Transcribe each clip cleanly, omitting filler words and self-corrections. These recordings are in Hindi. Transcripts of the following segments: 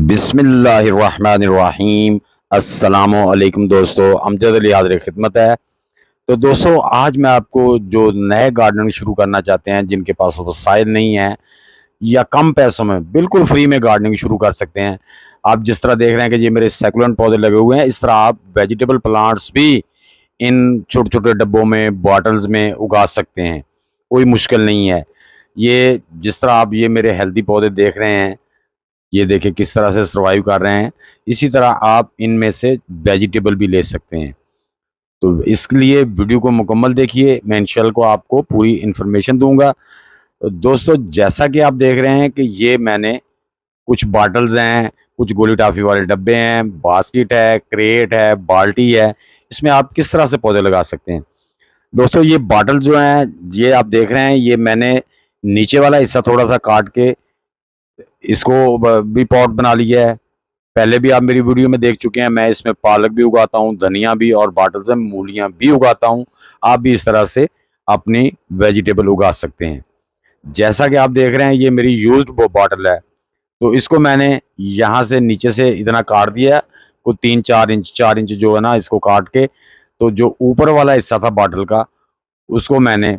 बिस्मिल्लाहिर्रहमानिर्रहीम। अस्सलामुअलैकुम दोस्तों, अमजद अली हाज़िर खिदमत है। तो दोस्तों, आज मैं आपको जो नए गार्डनिंग शुरू करना चाहते हैं, जिनके पास वसाइल नहीं है या कम पैसों में बिल्कुल फ्री में गार्डनिंग शुरू कर सकते हैं। आप जिस तरह देख रहे हैं कि ये मेरे सैकुलेंट पौधे लगे हुए हैं, इस तरह आप वेजिटेबल प्लांट्स भी इन छोटे छोटे डब्बों में, बॉटल्स में उगा सकते हैं। कोई मुश्किल नहीं है। ये जिस तरह आप ये मेरे हेल्दी पौधे देख रहे हैं, ये देखिए किस तरह से सर्वाइव कर रहे हैं। इसी तरह आप इनमें से वेजिटेबल भी ले सकते हैं। तो इसके लिए वीडियो को मुकम्मल देखिए, मैं इंशाल्लाह को आपको पूरी इन्फॉर्मेशन दूंगा। तो दोस्तों, जैसा कि आप देख रहे हैं कि ये मैंने कुछ बॉटल्स हैं, कुछ गोली टॉफी वाले डब्बे हैं, बास्केट है, क्रेट है, बाल्टी है। इसमें आप किस तरह से पौधे लगा सकते हैं। दोस्तों, ये बॉटल जो हैं, ये आप देख रहे हैं, ये मैंने नीचे वाला हिस्सा थोड़ा सा काट के इसको भी पॉट बना लिया है। पहले भी आप मेरी वीडियो में देख चुके हैं, मैं इसमें पालक भी उगाता हूँ, धनिया भी, और बॉटल से मूलियाँ भी उगाता हूँ। आप भी इस तरह से अपनी वेजिटेबल उगा सकते हैं। जैसा कि आप देख रहे हैं, ये मेरी यूज्ड बॉटल है। तो इसको मैंने यहाँ से नीचे से इतना काट दिया, कुछ 3-4 इंच, 4 इंच जो है ना, इसको काट के, तो जो ऊपर वाला हिस्सा था बॉटल का, उसको मैंने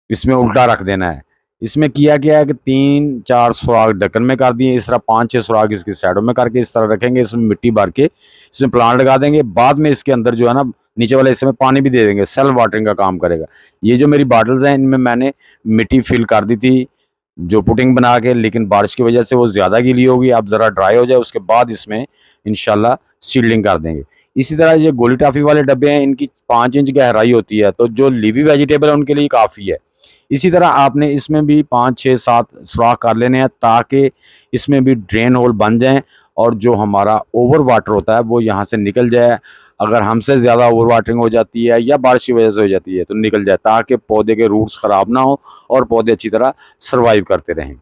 इसमें उल्टा रख देना है। इसमें किया गया है कि 3-4 सुराख ढक्कन में कर दिए, इस तरह 5-6 सुराख इसकी साइडों में करके इस तरह रखेंगे। इसमें मिट्टी भर के इसमें प्लांट लगा देंगे। बाद में इसके अंदर जो है ना, नीचे वाले हिस्से में पानी भी दे देंगे, सेल्फ वाटरिंग का काम करेगा। ये जो मेरी बॉटल्स हैं, इनमें मैंने मिट्टी फिल कर दी थी जो पुटिंग बना के, लेकिन बारिश की वजह से वो ज़्यादा गीली होगी। अब ज़रा ड्राई हो जाए, उसके बाद इसमें इंशाल्लाह सीडलिंग कर देंगे। इसी तरह ये गोली टाफी वाले डब्बे हैं, इनकी 5 इंच गहराई होती है, तो जो लीवी वेजिटेबल है उनके लिए काफ़ी है। इसी तरह आपने इसमें भी 5-6-7 सुराख कर लेने हैं, ताकि इसमें भी ड्रेन होल बन जाएं और जो हमारा ओवर वाटर होता है वो यहाँ से निकल जाए। अगर हमसे ज़्यादा ओवर वाटरिंग हो जाती है या बारिश की वजह से हो जाती है तो निकल जाए, ताकि पौधे के रूट्स ख़राब ना हो और पौधे अच्छी तरह सर्वाइव करते रहें।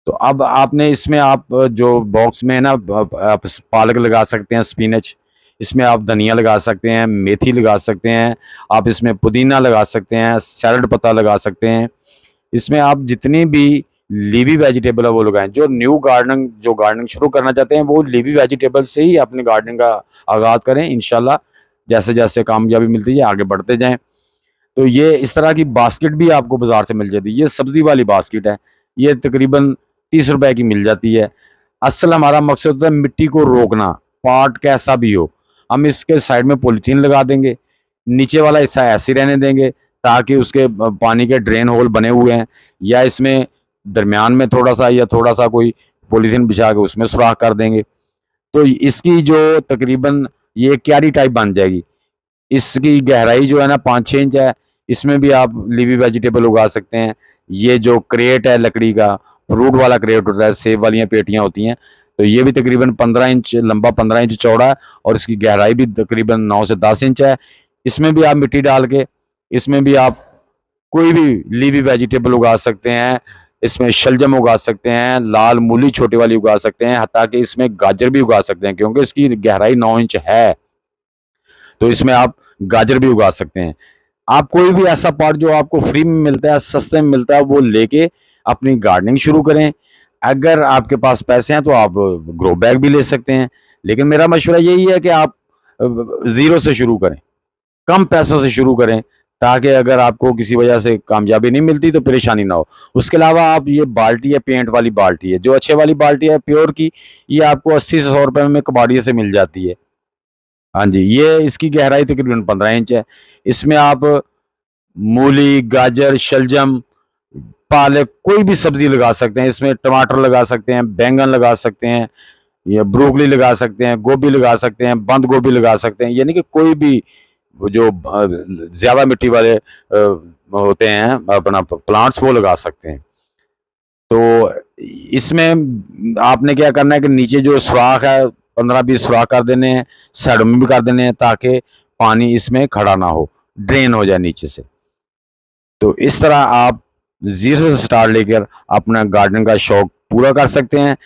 तो अब आपने इसमें आप जो बॉक्स में है ना, आप पालक लगा सकते हैं, स्पिनच, इसमें आप धनिया लगा सकते हैं, मेथी लगा सकते हैं, आप इसमें पुदीना लगा सकते हैं, सैलड पत्ता लगा सकते हैं। इसमें आप जितनी भी लीवी वेजिटेबल है वो लगाएं। जो गार्डनिंग शुरू करना चाहते हैं, वो लीवी वेजिटेबल से ही अपनी गार्डनिंग का आगाज करें। इंशाल्लाह जैसे जैसे कामयाबी मिलती है आगे बढ़ते जाएं। तो ये इस तरह की बास्केट भी आपको बाजार से मिल जाती है। ये सब्जी वाली बास्केट है, ये तकरीबन 30 रुपए की मिल जाती है। असल हमारा मकसद होता है मिट्टी को रोकना, पार्ट कैसा भी हो। हम इसके साइड में पॉलीथीन लगा देंगे, नीचे वाला हिस्सा ऐसे ही रहने देंगे, ताकि उसके पानी के ड्रेन होल बने हुए हैं, या इसमें दरमियान में थोड़ा सा या थोड़ा सा कोई पॉलीथीन बिछा के उसमें सुराख कर देंगे। तो इसकी जो तकरीबन ये क्यारी टाइप बन जाएगी। इसकी गहराई जो है ना 5-6 इंच है। इसमें भी आप लीवी वेजिटेबल उगा सकते हैं। ये जो क्रेट है लकड़ी का, फ्रूट वाला क्रेट होता है, सेब वाली पेटियां होती हैं, तो ये भी तकरीबन 15 इंच लंबा, 15 इंच चौड़ा है, और इसकी गहराई भी तकरीबन 9 से 10 इंच है। इसमें भी आप मिट्टी डाल के, इसमें भी आप कोई भी लीवी वेजिटेबल उगा सकते हैं। इसमें शलजम उगा सकते हैं, लाल मूली छोटी वाली उगा सकते हैं, हत्ता कि इसमें गाजर भी उगा सकते हैं, क्योंकि इसकी गहराई 9 इंच है। तो इसमें आप गाजर भी उगा सकते हैं। आप कोई भी ऐसा पॉट जो आपको फ्री में मिलता है, सस्ते में मिलता है, वो लेके अपनी गार्डनिंग शुरू करें। अगर आपके पास पैसे हैं तो आप ग्रो बैग भी ले सकते हैं, लेकिन मेरा मशवरा यही है कि आप ज़ीरो से शुरू करें, कम पैसों से शुरू करें, ताकि अगर आपको किसी वजह से कामयाबी नहीं मिलती तो परेशानी ना हो। उसके अलावा आप ये बाल्टी है, पेंट वाली बाल्टी है, जो अच्छे वाली बाल्टी है प्योर की, ये आपको 80 से 100 रुपए में कबाड़िए से मिल जाती है। हाँ जी, ये इसकी गहराई तकरीबन 15 इंच है। इसमें आप मूली, गाजर, शलजम, पालक, कोई भी सब्जी लगा सकते हैं। इसमें टमाटर लगा सकते हैं, बैंगन लगा सकते हैं, या ब्रोकली लगा सकते हैं, गोभी लगा सकते हैं, बंद गोभी लगा सकते हैं। यानी कि कोई भी जो ज्यादा मिट्टी वाले होते हैं अपना प्लांट्स, वो लगा सकते हैं। तो इसमें आपने क्या करना है कि नीचे जो सुराख है, 15-20 सुराख कर देने हैं, साइडों में भी कर देने हैं, ताकि पानी इसमें खड़ा ना हो, ड्रेन हो जाए नीचे से। तो इस तरह आप जीरो से स्टार्ट लेकर अपना गार्डनिंग का शौक पूरा कर सकते हैं।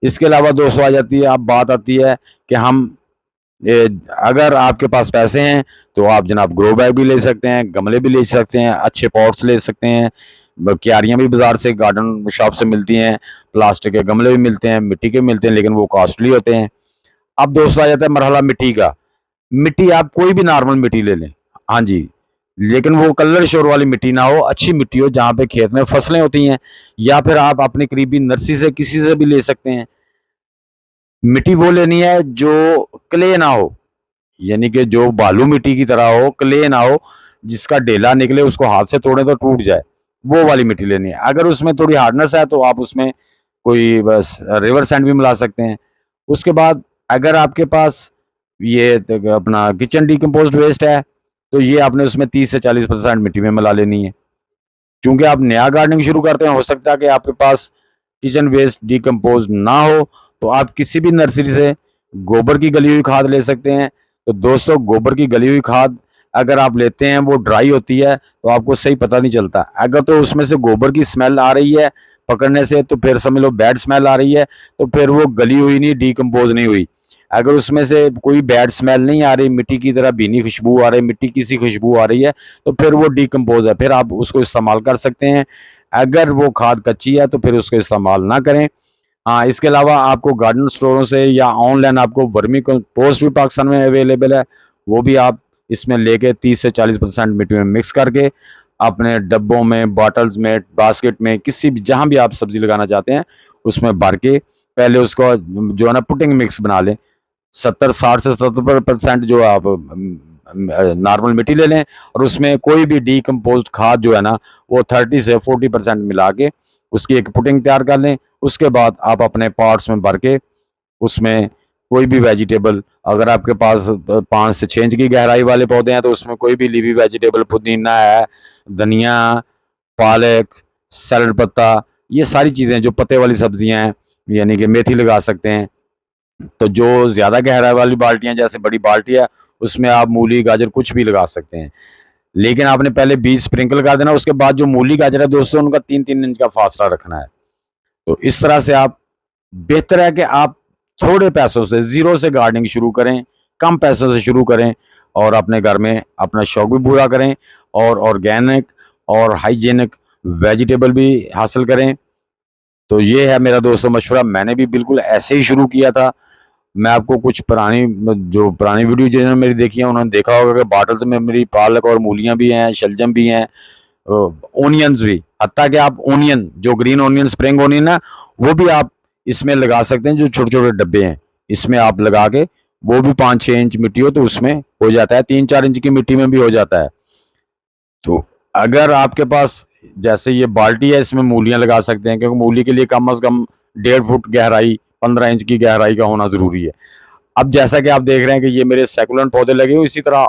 इसके अलावा दोस्तों आ जाती है, अब बात आती है कि हम ए, अगर आपके पास पैसे हैं तो आप जनाब ग्रो बैग भी ले सकते हैं, गमले भी ले सकते हैं, अच्छे पॉट्स ले सकते हैं। क्यारियाँ भी बाजार से गार्डन शॉप से मिलती हैं, प्लास्टिक के गमले भी मिलते हैं, मिट्टी के मिलते हैं, लेकिन वो कॉस्टली होते हैं। अब दोस्तों आ जाता है मरहला मिट्टी का। मिट्टी आप कोई भी नॉर्मल मिट्टी ले लें, हाँ जी, लेकिन वो कलर श्योर वाली मिट्टी ना हो, अच्छी मिट्टी हो जहाँ पे खेत में फसलें होती हैं, या फिर आप अपने करीबी नर्सरी से किसी से भी ले सकते हैं। मिट्टी वो लेनी है जो क्ले ना हो, यानी कि जो बालू मिट्टी की तरह हो, क्ले ना हो, जिसका ढेला निकले, उसको हाथ से तोड़े तो टूट जाए, वो वाली मिट्टी लेनी है। अगर उसमें थोड़ी हार्डनेस है तो आप उसमें कोई बस रिवर सैंड भी मिला सकते हैं। उसके बाद अगर आपके पास ये अपना किचन डिकम्पोज्ड वेस्ट है, तो ये आपने उसमें 30 से 40% मिट्टी में मिला लेनी है। क्योंकि आप नया गार्डनिंग शुरू करते हैं, हो सकता है कि आपके पास किचन वेस्ट डिकम्पोज ना हो, तो आप किसी भी नर्सरी से गोबर की गली हुई खाद ले सकते हैं। तो दोस्तों, गोबर की गली हुई खाद अगर आप लेते हैं, वो ड्राई होती है तो आपको सही पता नहीं चलता। अगर तो उसमें से गोबर की स्मेल आ रही है पकड़ने से, तो फिर समझ लो बैड स्मेल आ रही है, तो फिर वो गली हुई नहीं, डिकम्पोज नहीं हुई। अगर उसमें से कोई बैड स्मेल नहीं आ रही, मिट्टी की तरह भीनी खुशबू आ रही, मिट्टी की सी खुशबू आ रही है, तो फिर वो डिकम्पोज है, फिर आप उसको इस्तेमाल कर सकते हैं। अगर वो खाद कच्ची है तो फिर उसको इस्तेमाल ना करें। हाँ, इसके अलावा आपको गार्डन स्टोरों से या ऑनलाइन आपको वर्मी कंपोस्ट भी पाकिस्तान में अवेलेबल है, वो भी आप इसमें लेके 30 से 40% मिट्टी में मिक्स करके अपने डब्बों में, बॉटल्स में, बास्केट में, किसी भी जहाँ भी आप सब्जी लगाना चाहते हैं उसमें भर के पहले उसको जो है ना पुटिंग मिक्स बना लें। 70 60 से 70% जो आप नॉर्मल मिट्टी ले लें, और उसमें कोई भी डिकम्पोज्ड खाद जो है ना, वो 30 से 40% मिला के उसकी एक पुटिंग तैयार कर लें। उसके बाद आप अपने पॉट्स में भर के उसमें कोई भी वेजिटेबल, अगर आपके पास 5 से 6 इंच की गहराई वाले पौधे हैं तो उसमें कोई भी लीवी वेजिटेबल, पुदीना है, धनिया, पालक, सैलड पत्ता, ये सारी चीज़ें जो पत्ते वाली सब्जियां हैं, यानी कि मेथी लगा सकते हैं। तो जो ज़्यादा गहराई वाली बाल्टियां, जैसे बड़ी बाल्टी है, उसमें आप मूली, गाजर कुछ भी लगा सकते हैं। लेकिन आपने पहले बीज स्प्रिंकल कर देना, उसके बाद जो मूली गाजर है दोस्तों, उनका 3 3 इंच का फासला रखना है। तो इस तरह से आप, बेहतर है कि आप थोड़े पैसों से, ज़ीरो से गार्डनिंग शुरू करें, कम पैसों से शुरू करें, और अपने घर में अपना शौक भी पूरा करें, और ऑर्गेनिक और हाइजीनिक वेजिटेबल भी हासिल करें। तो ये है मेरा दोस्तों मशवरा, मैंने भी बिल्कुल ऐसे ही शुरू किया था। मैं आपको कुछ पुरानी वीडियो जिन्होंने मेरी देखी है, उन्होंने देखा होगा कि बॉटल्स में मेरी पालक और मूलियाँ भी हैं, शलजम भी हैं, ओनियंस भी, हत्ता कि आप ओनियन, जो ग्रीन ओनियन, स्प्रिंग ओनियन है, वो भी आप इसमें लगा सकते हैं। जो छोटे छोटे डब्बे हैं, इसमें आप लगा के, वो भी 5 6 इंच मिट्टी हो तो उसमें हो जाता है, 3 4 इंच की मिट्टी में भी हो जाता है। तो अगर आपके पास जैसे ये बाल्टी है, इसमें मूलियां लगा सकते हैं, क्योंकि मूली के लिए कम से कम 1.5 फुट गहराई, 15 इंच की गहराई का होना जरूरी है। अब जैसा कि आप देख रहे हैं कि ये मेरे सेकुलेंट पौधे लगे हुए, इसी तरह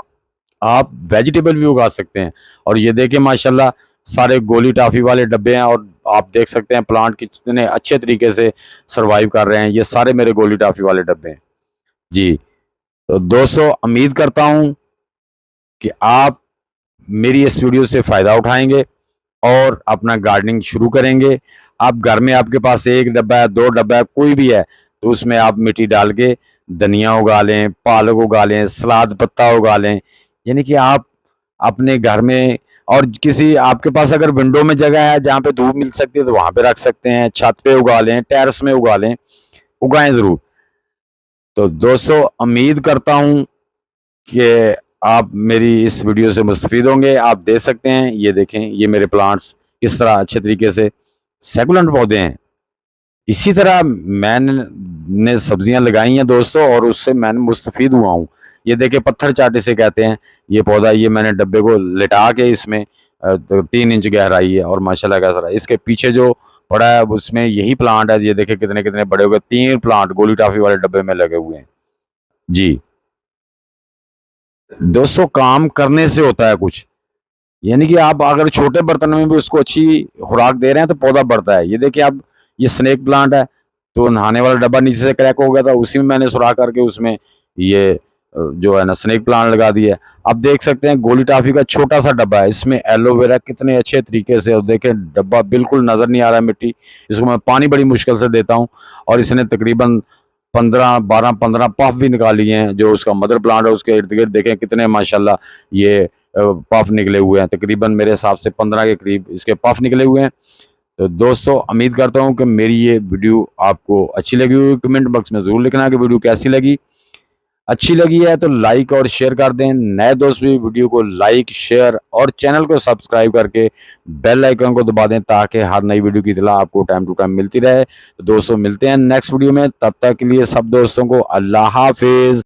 आप वेजिटेबल भी उगा सकते हैं। और ये देखिए माशाल्लाह, सारे गोली टाफी वाले डब्बे हैं, और आप देख सकते हैं प्लांट कितने अच्छे तरीके से सरवाइव कर रहे हैं। ये सारे मेरे गोली टाफी वाले डब्बे हैं जी। तो दोस्तों, उम्मीद करता हूं कि आप मेरी इस वीडियो से फ़ायदा उठाएंगे और अपना गार्डनिंग शुरू करेंगे। आप घर में, आपके पास 1 डब्बा है, 2 डब्बा है, कोई भी है, तो उसमें आप मिट्टी डाल के धनिया उगा लें, पालक उगा लें, सलाद पत्ता उगा लें। यानी कि आप अपने घर में, और किसी आपके पास अगर विंडो में जगह है जहाँ पे धूप मिल सकती है तो वहाँ पे रख सकते हैं, छत पे उगा लें, टेरेस में उगा लें, उगाएं ज़रूर। तो दोस्तों, उम्मीद करता हूँ कि आप मेरी इस वीडियो से मुस्तफ़ीद होंगे। आप देख सकते हैं, ये देखें, ये मेरे प्लांट्स किस तरह अच्छे तरीके से सेकुलेंट पौधे हैं। इसी तरह मैंने सब्जियां लगाई हैं दोस्तों, और उससे मैंने मुस्तफ़ीद हुआ हूँ। ये देखें, पत्थर चाटे से कहते हैं ये पौधा, ये मैंने डब्बे को लिटा के इसमें 3 इंच गहराई है, और माशाल्लाह कैसा, इसके पीछे जो पड़ा है उसमें यही प्लांट है। ये देखें कितने कितने बड़े हो गए, 3 प्लांट गोली टाफी वाले डब्बे में लगे हुए हैं जी। दोस्तों, काम करने से होता है कुछ, यानी कि आप अगर छोटे बर्तन में भी उसको अच्छी खुराक दे रहे हैं तो पौधा बढ़ता है। ये देखिए आप, ये स्नेक प्लांट है, तो नहाने वाला डब्बा नीचे से क्रैक हो गया था, उसी में मैंने सुराख करके उसमें ये जो है ना स्नेक प्लांट लगा दिया। आप देख सकते हैं गोली टाफी का छोटा सा डब्बा है, इसमें एलोवेरा कितने अच्छे तरीके से, और देखें डब्बा बिल्कुल नजर नहीं आ रहा है मिट्टी, इसको मैं पानी बड़ी मुश्किल से देता हूँ, और इसने तकरीबन 15 12 15 पफ भी निकाली हैं। जो उसका मदर प्लांट है उसके इर्द गिर्द देखें कितने माशाल्लाह ये पफ निकले हुए हैं। तकरीबन मेरे हिसाब से 15 के करीब इसके पफ निकले हुए हैं। तो दोस्तों उम्मीद करता हूँ कि मेरी ये वीडियो आपको अच्छी लगी हुई। कमेंट बॉक्स में ज़रूर लिखना कि वीडियो कैसी लगी। अच्छी लगी है तो लाइक और शेयर कर दें। नए दोस्त भी वीडियो को लाइक शेयर और चैनल को सब्सक्राइब करके बेल आइकन को दबा दें ताकि हर नई वीडियो की इत्तला आपको टाइम टू टाइम मिलती रहे। तो दोस्तों मिलते हैं नेक्स्ट वीडियो में, तब तक के लिए सब दोस्तों को अल्लाह हाफिज।